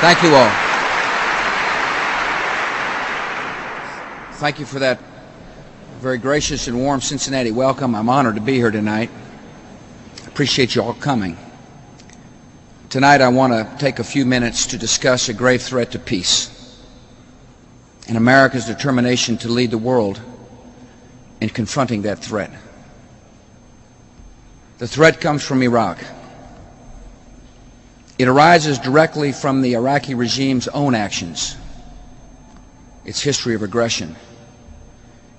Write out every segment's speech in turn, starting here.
Thank you all. Thank you for that very gracious and warm Cincinnati welcome. I'm honored to be here tonight. I appreciate you all coming. Tonight I want to take a few minutes to discuss a grave threat to peace and America's determination to lead the world in confronting that threat. The threat comes from Iraq. It arises directly from the Iraqi regime's own actions, its history of aggression,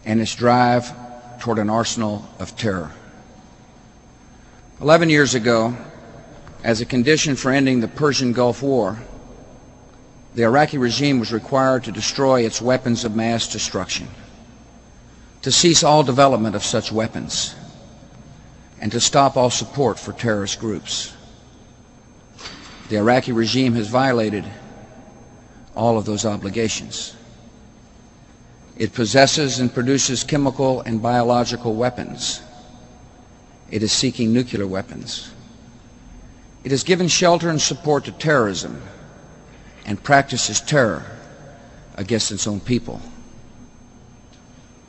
and its drive toward an arsenal of terror. 11 years ago, as a condition for ending the Persian Gulf War, the Iraqi regime was required to destroy its weapons of mass destruction, to cease all development of such weapons, and to stop all support for terrorist groups. The Iraqi regime has violated all of those obligations. It possesses and produces chemical and biological weapons. It is seeking nuclear weapons. It has given shelter and support to terrorism and practices terror against its own people.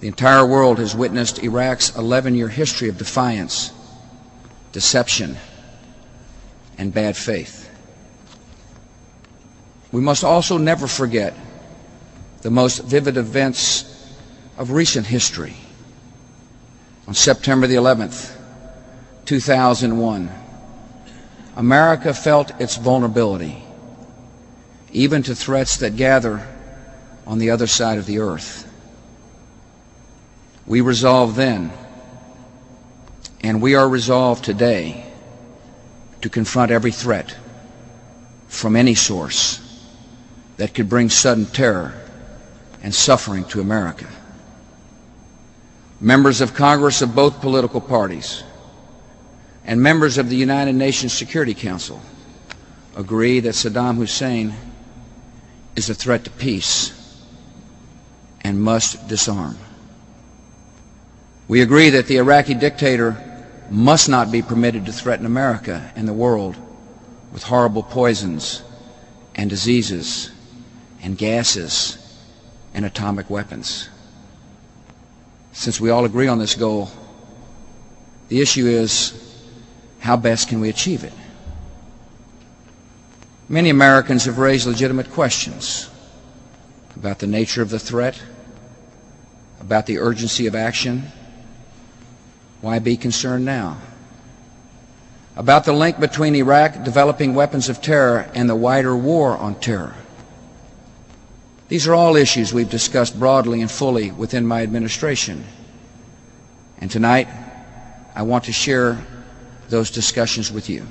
The entire world has witnessed Iraq's 11-year history of defiance, deception, and bad faith. We must also never forget the most vivid events of recent history. On September the 11th, 2001, America felt its vulnerability, even to threats that gather on the other side of the earth. We resolved then, and we are resolved today, to confront every threat from any source that could bring sudden terror and suffering to America. Members of Congress of both political parties and members of the United Nations Security Council agree that Saddam Hussein is a threat to peace and must disarm. We agree that the Iraqi dictator must not be permitted to threaten America and the world with horrible poisons and diseases and gases and atomic weapons. Since we all agree on this goal, the issue is, how best can we achieve it? Many Americans have raised legitimate questions about the nature of the threat, about the urgency of action. Why be concerned now? About the link between Iraq developing weapons of terror and the wider war on terror. These are all issues we've discussed broadly and fully within my administration. And tonight, I want to share those discussions with you.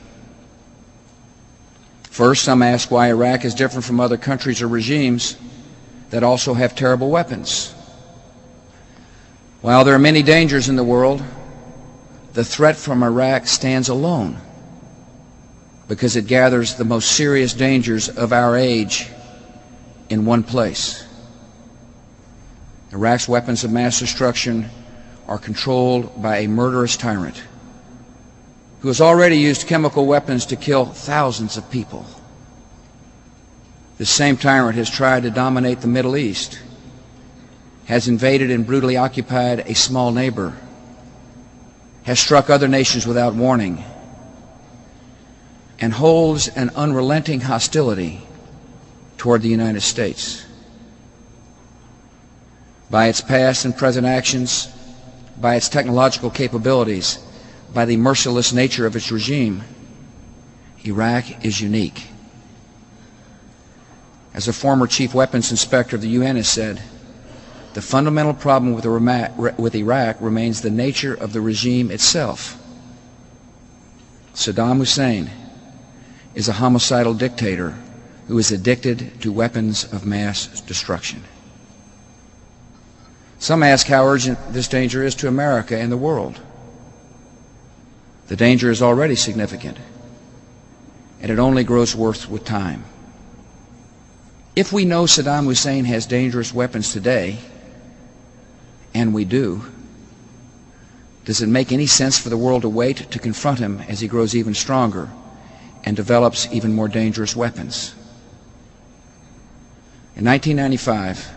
First, some ask why Iraq is different from other countries or regimes that also have terrible weapons. While there are many dangers in the world, the threat from Iraq stands alone because it gathers the most serious dangers of our age in one place. Iraq's weapons of mass destruction are controlled by a murderous tyrant who has already used chemical weapons to kill thousands of people. This same tyrant has tried to dominate the Middle East, has invaded and brutally occupied a small neighbor, has struck other nations without warning, and holds an unrelenting hostility toward the United States. By its past and present actions, by its technological capabilities, by the merciless nature of its regime, Iraq is unique. As a former chief weapons inspector of the UN has said, the fundamental problem with Iraq remains the nature of the regime itself. Saddam Hussein is a homicidal dictator who is addicted to weapons of mass destruction. Some ask how urgent this danger is to America and the world. The danger is already significant, and it only grows worse with time. If we know Saddam Hussein has dangerous weapons today, and we do, does it make any sense for the world to wait to confront him as he grows even stronger and develops even more dangerous weapons? In 1995,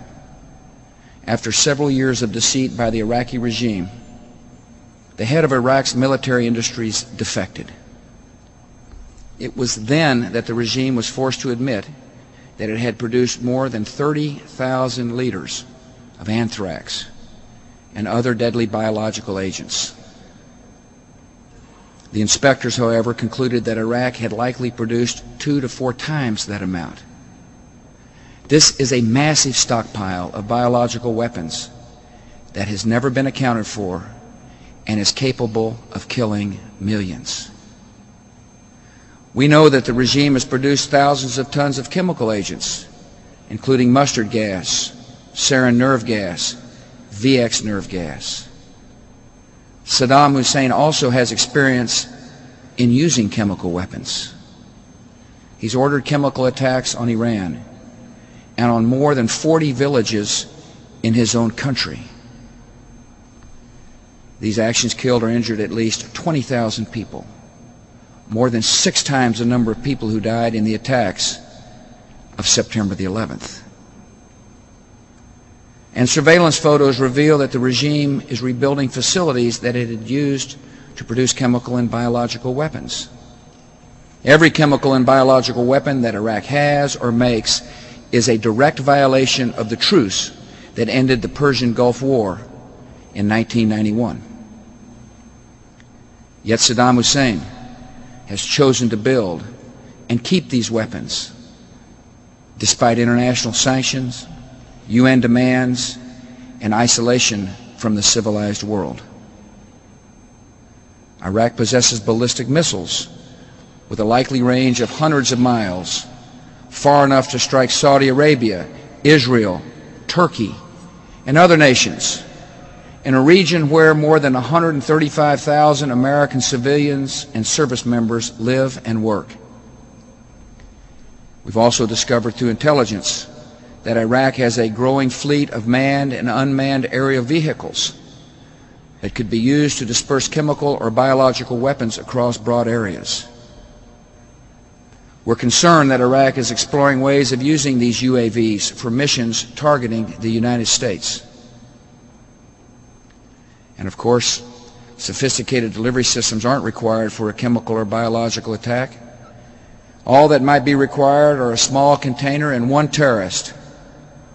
after several years of deceit by the Iraqi regime, the head of Iraq's military industries defected. It was then that the regime was forced to admit that it had produced more than 30,000 liters of anthrax and other deadly biological agents. The inspectors, however, concluded that Iraq had likely produced 2 to 4 times that amount. This is a massive stockpile of biological weapons that has never been accounted for and is capable of killing millions. We know that the regime has produced thousands of tons of chemical agents, including mustard gas, sarin nerve gas, VX nerve gas. Saddam Hussein also has experience in using chemical weapons. He's ordered chemical attacks on Iran and on more than 40 villages in his own country. These actions killed or injured at least 20,000 people, more than 6 times the number of people who died in the attacks of September the 11th. And surveillance photos reveal that the regime is rebuilding facilities that it had used to produce chemical and biological weapons. Every chemical and biological weapon that Iraq has or makes is a direct violation of the truce that ended the Persian Gulf War in 1991. Yet Saddam Hussein has chosen to build and keep these weapons despite international sanctions, UN demands, and isolation from the civilized world. Iraq possesses ballistic missiles with a likely range of hundreds of miles, far enough to strike Saudi Arabia, Israel, Turkey, and other nations in a region where more than 135,000 American civilians and service members live and work. We've also discovered through intelligence that Iraq has a growing fleet of manned and unmanned aerial vehicles that could be used to disperse chemical or biological weapons across broad areas. We're concerned that Iraq is exploring ways of using these UAVs for missions targeting the United States. And of course, sophisticated delivery systems aren't required for a chemical or biological attack. All that might be required are a small container and one terrorist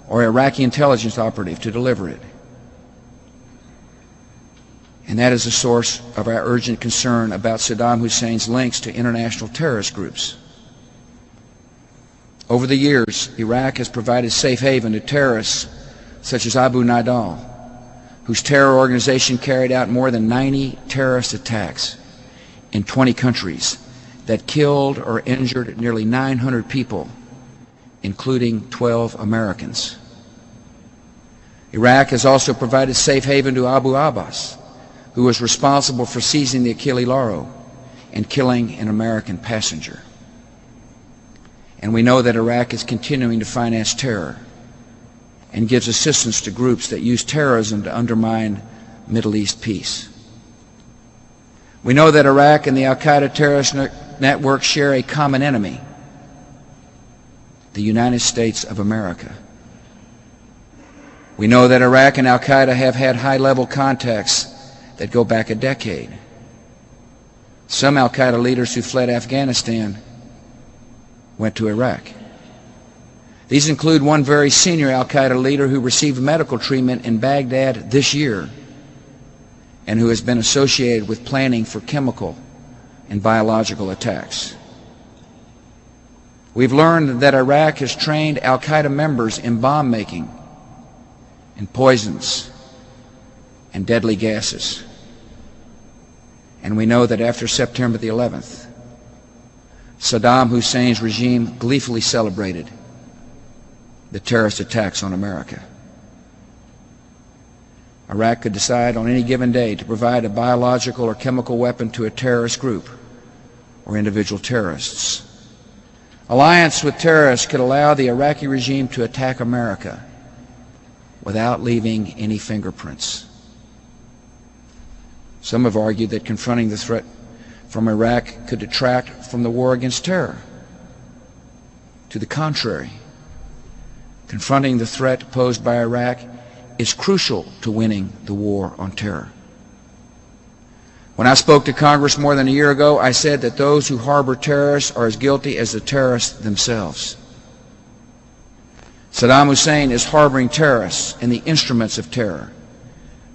or Iraqi intelligence operative to deliver it. And that is the source of our urgent concern about Saddam Hussein's links to international terrorist groups. Over the years, Iraq has provided safe haven to terrorists such as Abu Nidal, whose terror organization carried out more than 90 terrorist attacks in 20 countries that killed or injured nearly 900 people, including 12 Americans. Iraq has also provided safe haven to Abu Abbas, who was responsible for seizing the Achille Lauro and killing an American passenger. And we know that Iraq is continuing to finance terror and gives assistance to groups that use terrorism to undermine Middle East peace. We know that Iraq and the Al-Qaeda terrorist network share a common enemy, the United States of America. We know that Iraq and Al-Qaeda have had high-level contacts that go back a decade. Some Al-Qaeda leaders who fled Afghanistan went to Iraq. These include one very senior Al-Qaeda leader who received medical treatment in Baghdad this year and who has been associated with planning for chemical and biological attacks. We've learned that Iraq has trained Al-Qaeda members in bomb making, in poisons, and deadly gases. And we know that after September the 11th, Saddam Hussein's regime gleefully celebrated the terrorist attacks on America. Iraq could decide on any given day to provide a biological or chemical weapon to a terrorist group or individual terrorists. Alliance with terrorists could allow the Iraqi regime to attack America without leaving any fingerprints. Some have argued that confronting the threat from Iraq could detract from the war against terror. To the contrary, confronting the threat posed by Iraq is crucial to winning the war on terror. When I spoke to Congress more than a year ago, I said that those who harbor terrorists are as guilty as the terrorists themselves. Saddam Hussein is harboring terrorists and the instruments of terror,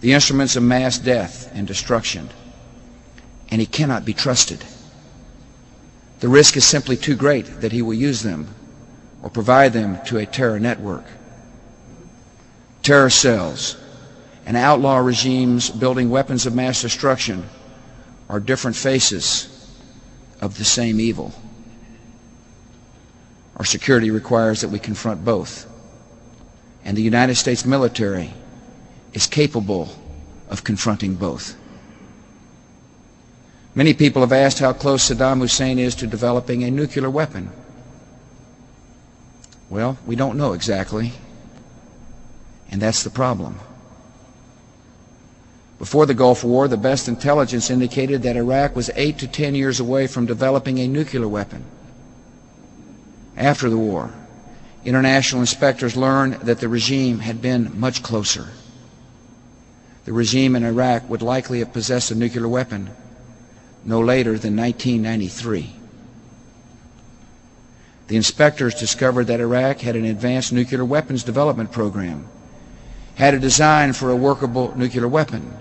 the instruments of mass death and destruction, and he cannot be trusted. The risk is simply too great that he will use them or provide them to a terror network. Terror cells and outlaw regimes building weapons of mass destruction are different faces of the same evil. Our security requires that we confront both, and the United States military is capable of confronting both. Many people have asked how close Saddam Hussein is to developing a nuclear weapon. Well, we don't know exactly, and that's the problem. Before the Gulf War, the best intelligence indicated that Iraq was 8 to 10 years away from developing a nuclear weapon. After the war, international inspectors learned that the regime had been much closer. The regime in Iraq would likely have possessed a nuclear weapon no later than 1993. The inspectors discovered that Iraq had an advanced nuclear weapons development program, had a design for a workable nuclear weapon,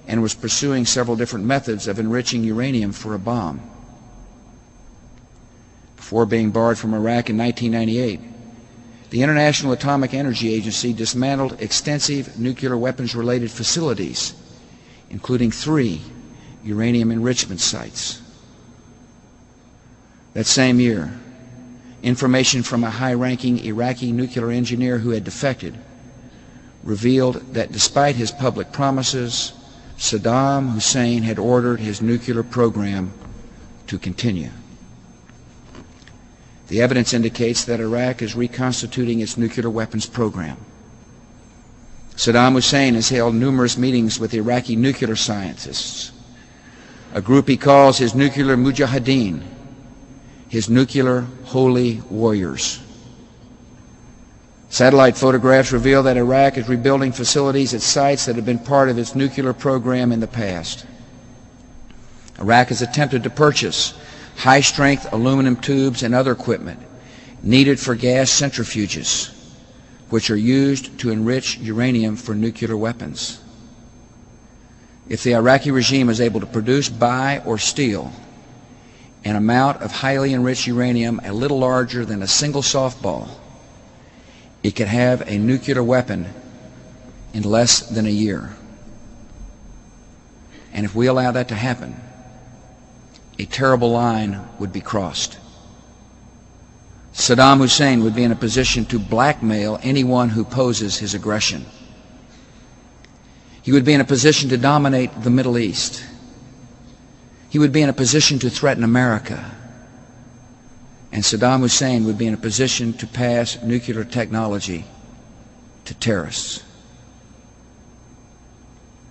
and was pursuing several different methods of enriching uranium for a bomb. Before being barred from Iraq in 1998, the International Atomic Energy Agency dismantled extensive nuclear weapons-related facilities, including 3 uranium enrichment sites. That same year, information from a high-ranking Iraqi nuclear engineer who had defected revealed that despite his public promises, Saddam Hussein had ordered his nuclear program to continue. The evidence indicates that Iraq is reconstituting its nuclear weapons program. Saddam Hussein has held numerous meetings with Iraqi nuclear scientists, a group he calls his nuclear mujahideen, his nuclear holy warriors. Satellite photographs reveal that Iraq is rebuilding facilities at sites that have been part of its nuclear program in the past. Iraq has attempted to purchase high-strength aluminum tubes and other equipment needed for gas centrifuges, which are used to enrich uranium for nuclear weapons. If the Iraqi regime is able to produce, buy, or steal an amount of highly enriched uranium a little larger than a single softball, it could have a nuclear weapon in less than a year. And if we allow that to happen, a terrible line would be crossed. Saddam Hussein would be in a position to blackmail anyone who opposes his aggression. He would be in a position to dominate the Middle East. He would be in a position to threaten America. And Saddam Hussein would be in a position to pass nuclear technology to terrorists.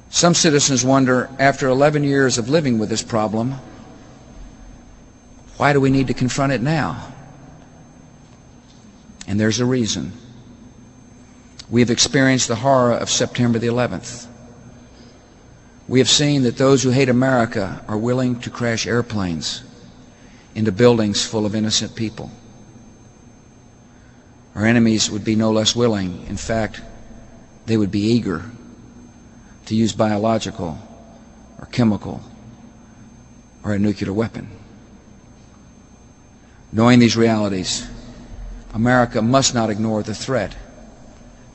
Some citizens wonder, after 11 years of living with this problem, why do we need to confront it now? And there's a reason. We have experienced the horror of September the 11th. We have seen that those who hate America are willing to crash airplanes into buildings full of innocent people. Our enemies would be no less willing. In fact, they would be eager to use biological or chemical or a nuclear weapon. Knowing these realities, America must not ignore the threat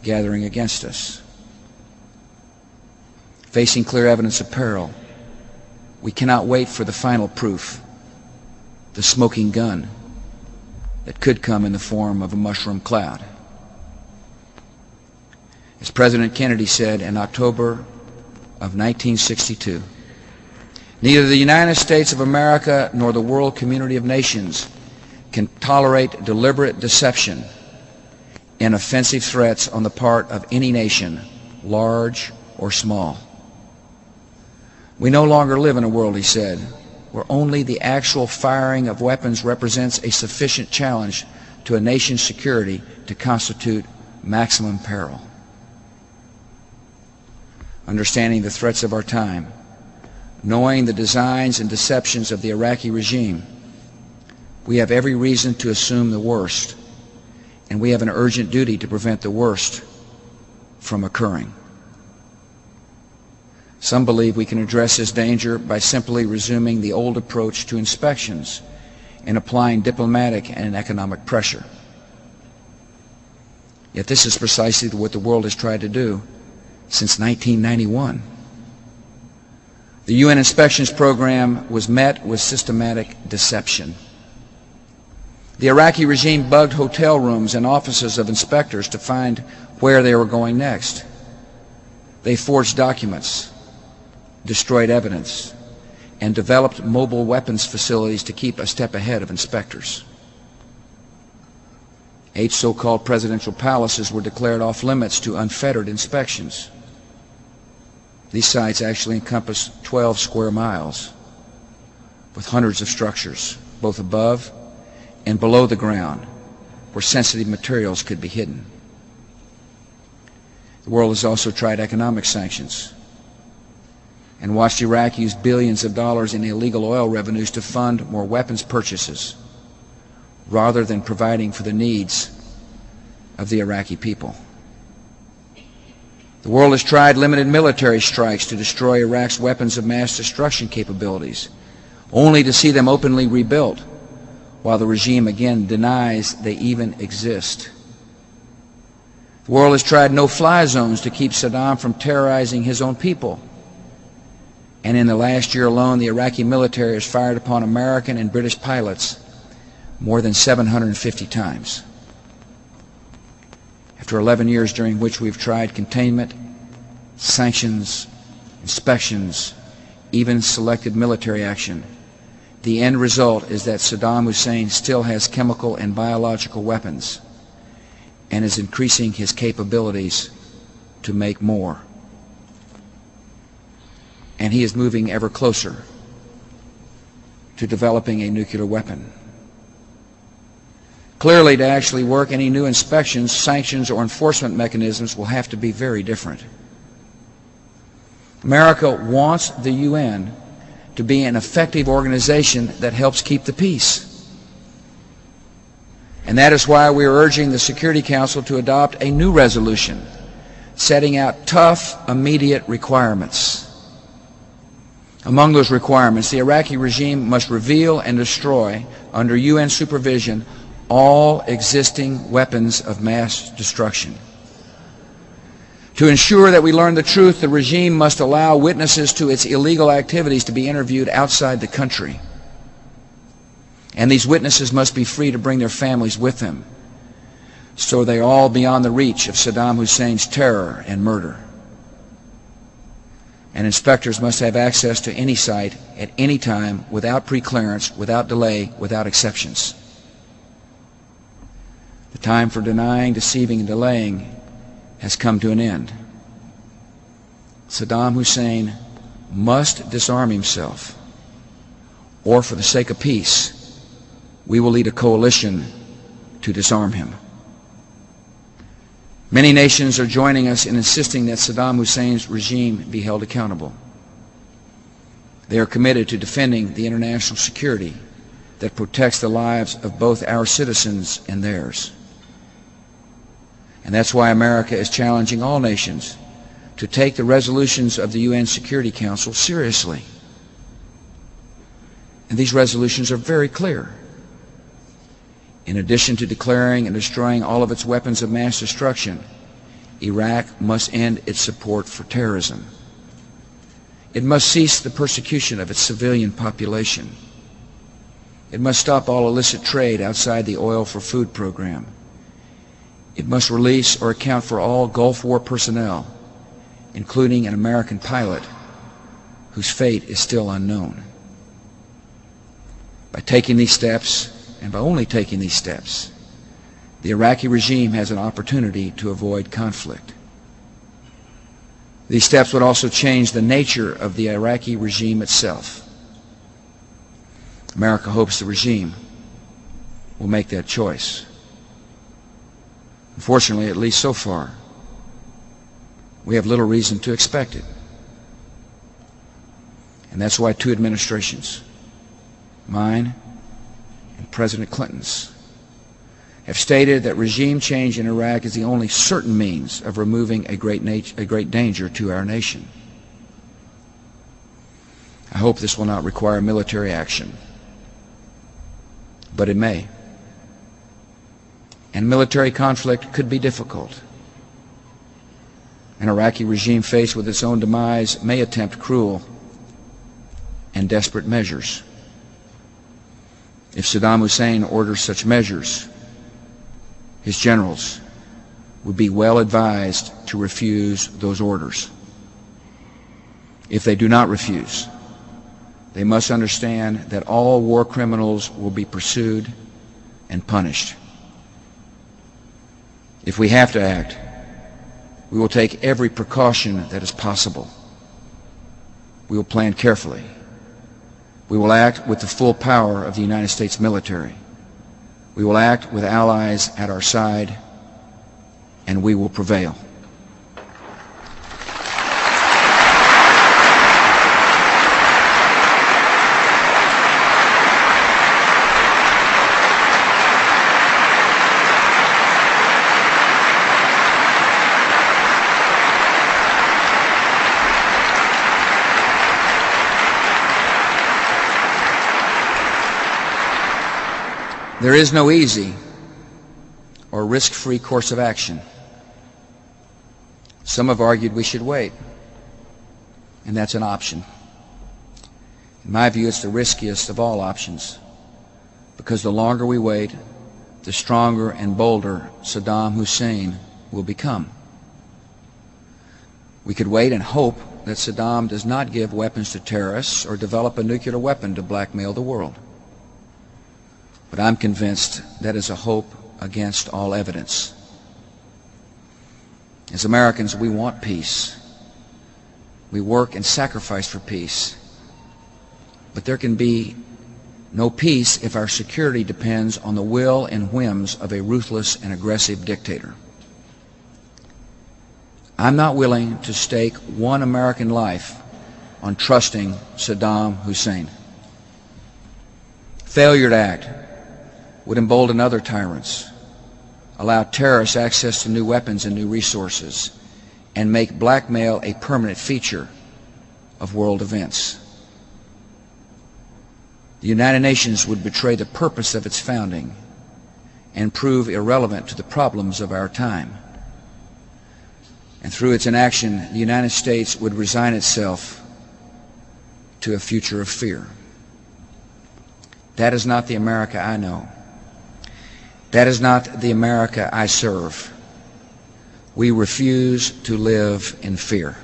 gathering against us. Facing clear evidence of peril, we cannot wait for the final proof, the smoking gun that could come in the form of a mushroom cloud. As President Kennedy said in October of 1962, neither the United States of America nor the world community of nations can tolerate deliberate deception and offensive threats on the part of any nation, large or small. We no longer live in a world, he said, where only the actual firing of weapons represents a sufficient challenge to a nation's security to constitute maximum peril. Understanding the threats of our time, knowing the designs and deceptions of the Iraqi regime, we have every reason to assume the worst, and we have an urgent duty to prevent the worst from occurring. Some believe we can address this danger by simply resuming the old approach to inspections and applying diplomatic and economic pressure. Yet this is precisely what the world has tried to do since 1991. The UN inspections program was met with systematic deception. The Iraqi regime bugged hotel rooms and offices of inspectors to find where they were going next. They forged documents, destroyed evidence, and developed mobile weapons facilities to keep a step ahead of inspectors. 8 so-called presidential palaces were declared off limits to unfettered inspections. These sites actually encompass 12 square miles with hundreds of structures, both above and below the ground, where sensitive materials could be hidden. The world has also tried economic sanctions and watched Iraq use billions of dollars in illegal oil revenues to fund more weapons purchases rather than providing for the needs of the Iraqi people. The world has tried limited military strikes to destroy Iraq's weapons of mass destruction capabilities, only to see them openly rebuilt, while the regime again denies they even exist. The world has tried no-fly zones to keep Saddam from terrorizing his own people. And in the last year alone, the Iraqi military has fired upon American and British pilots more than 750 times. After 11 years during which we've tried containment, sanctions, inspections, even selected military action, the end result is that Saddam Hussein still has chemical and biological weapons and is increasing his capabilities to make more. And he is moving ever closer to developing a nuclear weapon. Clearly, to actually work, any new inspections, sanctions, or enforcement mechanisms will have to be very different. America wants the UN to be an effective organization that helps keep the peace. And that is why we are urging the Security Council to adopt a new resolution setting out tough, immediate requirements. Among those requirements, the Iraqi regime must reveal and destroy, under UN supervision, all existing weapons of mass destruction. To ensure that we learn the truth, the regime must allow witnesses to its illegal activities to be interviewed outside the country. And these witnesses must be free to bring their families with them, so they are all beyond the reach of Saddam Hussein's terror and murder. And inspectors must have access to any site at any time without preclearance, without delay, without exceptions. The time for denying, deceiving, and delaying has come to an end. Saddam Hussein must disarm himself, or for the sake of peace, we will lead a coalition to disarm him. Many nations are joining us in insisting that Saddam Hussein's regime be held accountable. They are committed to defending the international security that protects the lives of both our citizens and theirs. And that's why America is challenging all nations to take the resolutions of the UN Security Council seriously. And these resolutions are very clear. In addition to declaring and destroying all of its weapons of mass destruction, Iraq must end its support for terrorism. It must cease the persecution of its civilian population. It must stop all illicit trade outside the Oil for Food program. It must release or account for all Gulf War personnel, including an American pilot whose fate is still unknown. By taking these steps, and by only taking these steps, the Iraqi regime has an opportunity to avoid conflict. These steps would also change the nature of the Iraqi regime itself. America hopes the regime will make that choice. Unfortunately, at least so far, we have little reason to expect it. And that's why two administrations, mine and President Clinton's, have stated that regime change in Iraq is the only certain means of removing a great danger to our nation. I hope this will not require military action, but it may. And military conflict could be difficult. An Iraqi regime faced with its own demise may attempt cruel and desperate measures. If Saddam Hussein orders such measures, his generals would be well advised to refuse those orders. If they do not refuse, they must understand that all war criminals will be pursued and punished. If we have to act, we will take every precaution that is possible. We will plan carefully. We will act with the full power of the United States military. We will act with allies at our side, and we will prevail. There is no easy or risk-free course of action. Some have argued we should wait, and that's an option. In my view, it's the riskiest of all options, because the longer we wait, the stronger and bolder Saddam Hussein will become. We could wait and hope that Saddam does not give weapons to terrorists or develop a nuclear weapon to blackmail the world. But I'm convinced that is a hope against all evidence. As Americans, we want peace. We work and sacrifice for peace. But there can be no peace if our security depends on the will and whims of a ruthless and aggressive dictator. I'm not willing to stake one American life on trusting Saddam Hussein. Failure to act would embolden other tyrants, allow terrorists access to new weapons and new resources, and make blackmail a permanent feature of world events. The United Nations would betray the purpose of its founding and prove irrelevant to the problems of our time. And through its inaction, the United States would resign itself to a future of fear. That is not the America I know. That is not the America I serve. We refuse to live in fear.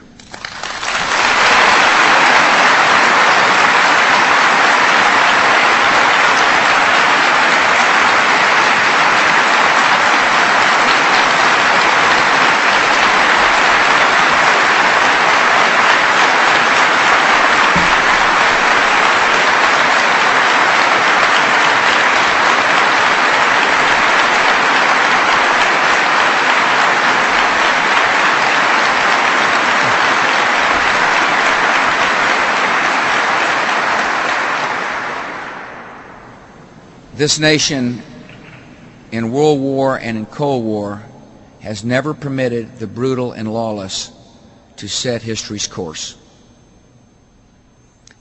This nation, in World War and in Cold War, has never permitted the brutal and lawless to set history's course.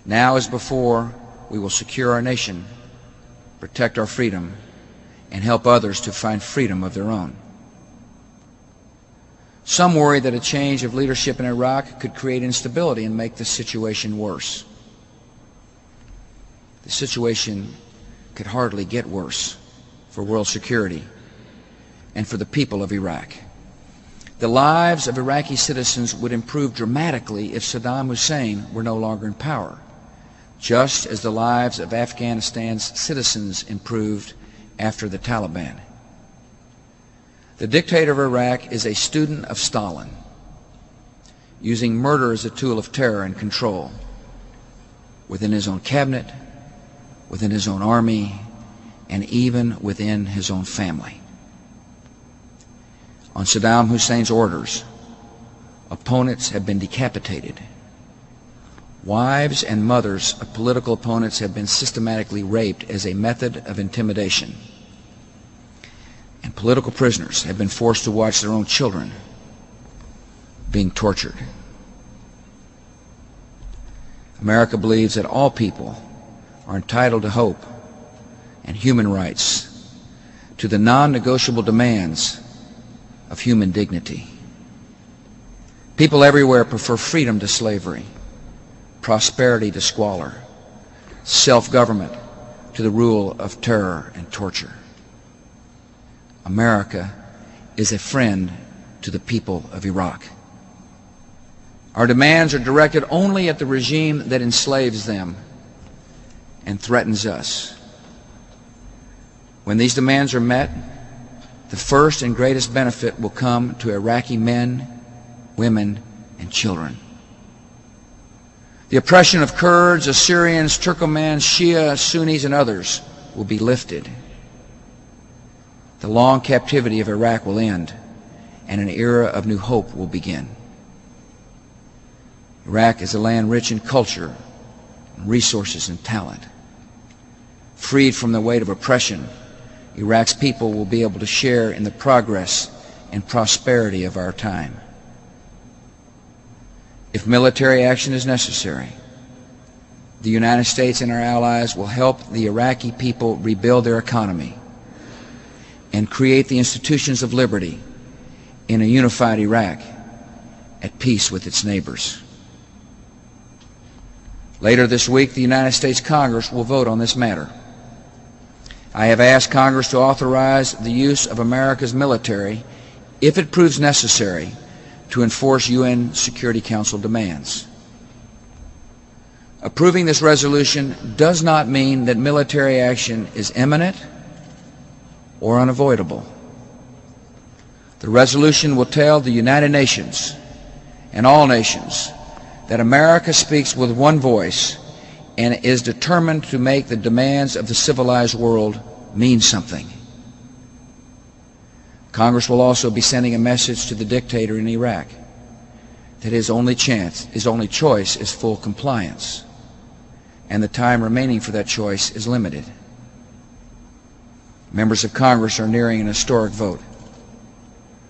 Now as before, we will secure our nation, protect our freedom, and help others to find freedom of their own. Some worry that a change of leadership in Iraq could create instability and make the situation worse. The situation could hardly get worse for world security and for the people of Iraq. The lives of Iraqi citizens would improve dramatically if Saddam Hussein were no longer in power, just as the lives of Afghanistan's citizens improved after the Taliban. The dictator of Iraq is a student of Stalin, using murder as a tool of terror and control within his own cabinet, within his own army, and even within his own family. On Saddam Hussein's orders, opponents have been decapitated. Wives and mothers of political opponents have been systematically raped as a method of intimidation. And political prisoners have been forced to watch their own children being tortured. America believes that all people are entitled to hope and human rights, to the non-negotiable demands of human dignity. People everywhere prefer freedom to slavery, prosperity to squalor, self-government to the rule of terror and torture. America is a friend to the people of Iraq. Our demands are directed only at the regime that enslaves them and threatens us. When these demands are met, the first and greatest benefit will come to Iraqi men, women, and children. The oppression of Kurds, Assyrians, Turkomans, Shia, Sunnis, and others will be lifted. The long captivity of Iraq will end, and an era of new hope will begin. Iraq is a land rich in culture, resources, and talent. Freed from the weight of oppression, Iraq's people will be able to share in the progress and prosperity of our time. If military action is necessary, the United States and our allies will help the Iraqi people rebuild their economy and create the institutions of liberty in a unified Iraq at peace with its neighbors. Later this week, the United States Congress will vote on this matter. I have asked Congress to authorize the use of America's military, if it proves necessary, to enforce UN Security Council demands. Approving this resolution does not mean that military action is imminent or unavoidable. The resolution will tell the United Nations and all nations that America speaks with one voice and is determined to make the demands of the civilized world mean something. Congress will also be sending a message to the dictator in Iraq that his only choice is full compliance, and the time remaining for that choice is limited. Members of Congress are nearing an historic vote.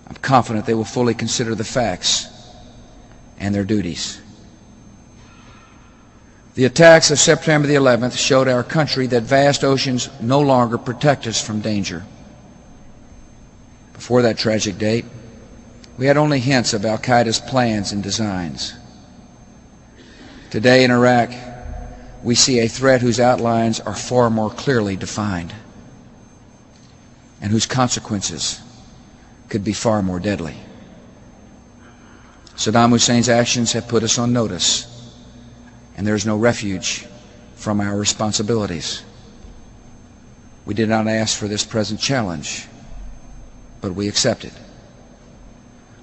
I'm confident they will fully consider the facts and their duties. The attacks of September the 11th showed our country that vast oceans no longer protect us from danger. Before that tragic date, we had only hints of Al-Qaeda's plans and designs. Today in Iraq, we see a threat whose outlines are far more clearly defined and whose consequences could be far more deadly. Saddam Hussein's actions have put us on notice, and there is no refuge from our responsibilities. We did not ask for this present challenge, but we accept it.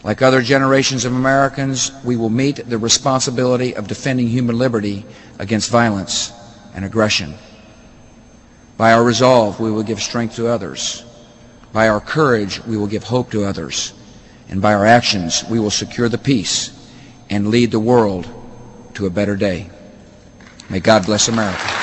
Like other generations of Americans, we will meet the responsibility of defending human liberty against violence and aggression. By our resolve, we will give strength to others. By our courage, we will give hope to others. And by our actions, we will secure the peace and lead the world to a better day. May God bless America.